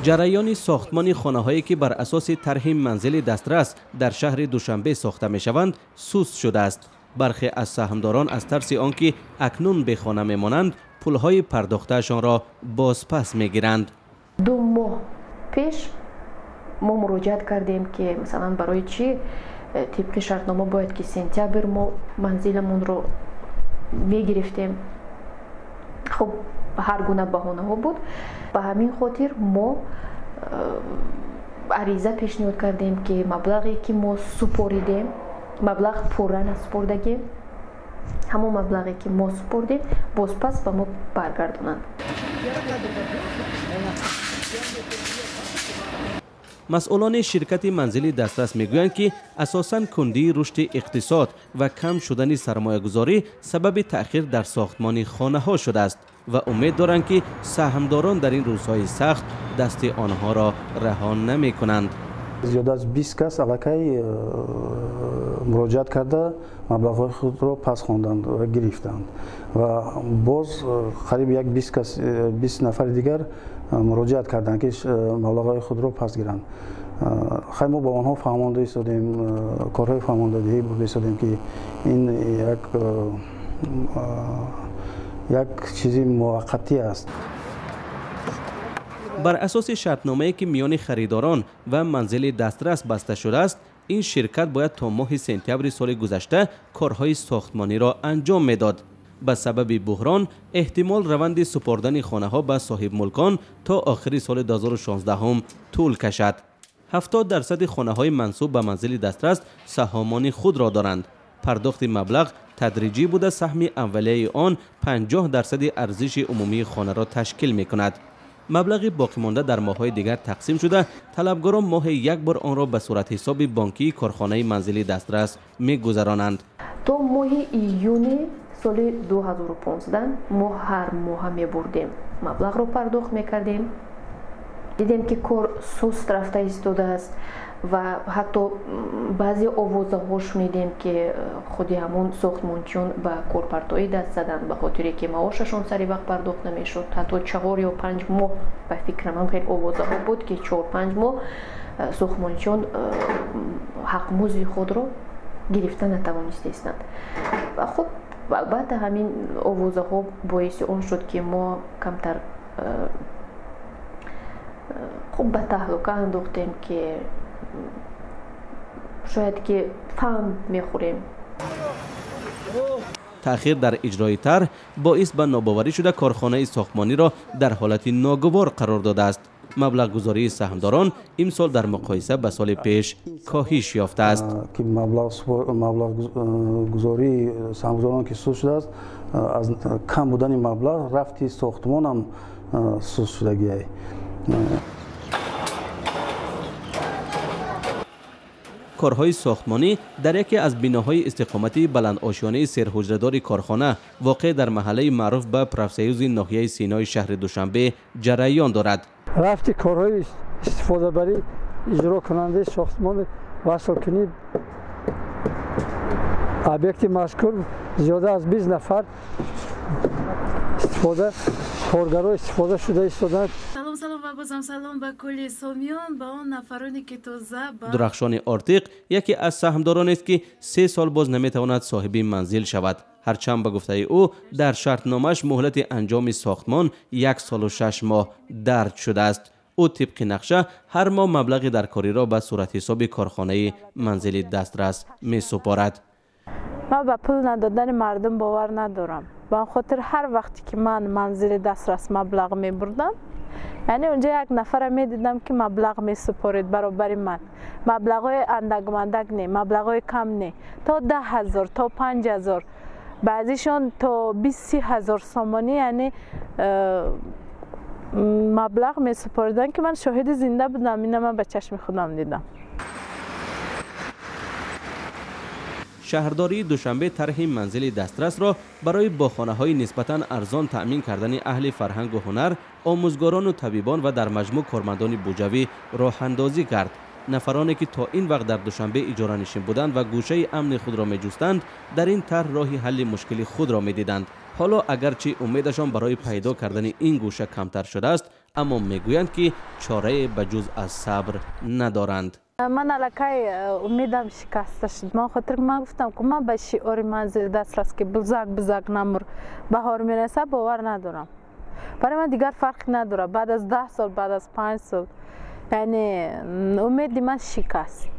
جریان ساختمان خانه‌هایی که بر اساس طرح منزل دسترس در شهر دوشنبه ساخته می‌شوند سست شده است. برخی از سهامداران از ترس آنکه اکنون به خانه می‌مانند پول‌های پرداخته‌شان را بازپس می‌گیرند. 2 ماه پیش ما مراجعت کردیم که مثلا برای چی طبق شرطنامه باید که سپتامبر ما منزلمون رو می‌گرفتیم. خب هر گونه بهانه ها بود. به همین خاطر ما عریضه پیشنهاد کردیم که مبلغی که ما سپردیم، مبلغ پورا نسپردگی، همون مبلغی که ما سپردیم بازپس به ما برگردونند. مسئولان شرکت منزل دسترس میگویند که اساساً کندی رشد اقتصاد و کم شدن سرمایه‌گذاری سبب تأخیر در ساختمان خانه‌ها شده است و امید دارند که سهامداران در این روزهای سخت دست آنها را رها نمی‌کنند. زیاد از 20 کس علاقه مراجعت کرده مبلغ خود را پس خواندند و گرفتند و باز قریب یک 20 نفر دیگر مراجعت کردند که مبلغ خود را پس گیرند. خیلی ما با آنها فهمانده ایستادیم، کارهای فهماندهی برده ایستادیم که این یک چیزی موقتی است. بر اساس شرطنامه‌ای که میان خریداران و منزل دسترس بسته شده است، این شرکت باید تا ماه سپتامبر سال گذشته کارهای ساختمانی را انجام میداد. به سبب بحران احتمال روند سپردن خانه‌ها به صاحب ملکان تا آخر سال 2016 هم طول کشد. 70% خانه‌های منسوب به منزل دسترس سهامان خود را دارند. پرداخت مبلغ تدریجی بوده، سهم اولیه آن 50% ارزش عمومی خانه را تشکیل می‌کند. مبلغ باقی مانده در ماه‌های دیگر تقسیم شده، طلبگاران ماه یک بار آن را به صورت حساب بانکی کارخانه منزل دسترس می‌گذرانند. تا ماه ایون سال 2015 ما هر ماه می‌بردیم مبلغ رو پرداخت می‌کردیم. دیدیم که کار سست رفته ایستاده است و حتی بعضی آوازه ها شنیدیم که خودی همون ساختمانچیان به کارپرتایی دست زدن به خاطری که معاششون سری وقت پرداخت نمیشد. حتی 4 یا 5 ماه به فکر من خیلی آوازه ها بود که 4-5 ماه ساختمانچیان حق مزد خود را گرفتن نتوانسته ایستند. و خب البته همین آوازه ها باعث اون شد که ما کمتر خب به تهلکه انداختیم که شاید که فهم میخوریم. تأخیر در اجرای طرح باعث به ناباوری شده کارخانه ساختمانی را در حالت ناگوار قرار داده است. مبلغ گذاری سهامداران امسال در مقایسه به سال پیش کاهش یافته است. که مبلغ گذاری سهامداران که سست شده است، از کم بودن مبلغ رفتی ساختمان هم سست شدگی است. کارهای ساختمانی در یکی از بناهای استقامتی بلند آشیانه سرحجره‌دار کارخانه واقع در محله معروف به پروفسیوز ناحیه سینای شهر دوشنبه جریان دارد. رفتی کارهای استفاده بری اجرا کننده ساختمان وصل کنید объекти مذکور زیاده از 20 نفر کارگرها استفاده شده ایستادند. سلام و بازم سلام به کل سامیان، به آن نفرانی که تازه درخشان آرتیق یکی از سهامداران است که 3 سال باز نمیتواند صاحب منزل شود. هرچند به گفته او در شرطنامه‌اش مهلت انجام ساختمان 1 سال و 6 ماه درج شده است. او طبق نقشه هر ماه مبلغ درکاری را به صورت حساب کارخانه منزل دسترس می سپارد. من به پول ندادن مردم باور ندارم. به خاطر هر وقتی که من منزل دسترس مبلغ می بردم، یعنی اونجا یک نفر می دیدم که مبلغ می سپارید برابر من. مبلغ های اندک نه، مبلغ های کم نه، تا 10,000 تا 5,000، بعضیشان تا 20,000 سامانی، یعنی مبلغ می سپاریدن که من شاهد زنده بودم. اینو من به چشم خودم دیدم. شهرداری دوشنبه طرح منزل دسترس را برای با خانه‌های نسبتاً ارزان تأمین کردن اهل فرهنگ و هنر، آموزگاران و طبیبان و در مجموع کارمندان بوجوی راه اندازی کرد. نفرانی که تا این وقت در دوشنبه اجاره نشین بودند و گوشه امن خود را می‌جستند، در این طرح راه حل مشکل خود را می‌دیدند. حالا اگرچه امیدشان برای پیدا کردن این گوشه کمتر شده است، اما میگویند که چاره بجز از صبر ندارند. من الکی امیدم شکسته شد. من خاطر من گفتم که من به شعار منزل دسترس که بزرگ نمر بهار میرسه باور ندارم. برای من دیگر فرقی نداره. بعد از 10 سال، بعد از 5 سال، یعنی امید من شکست.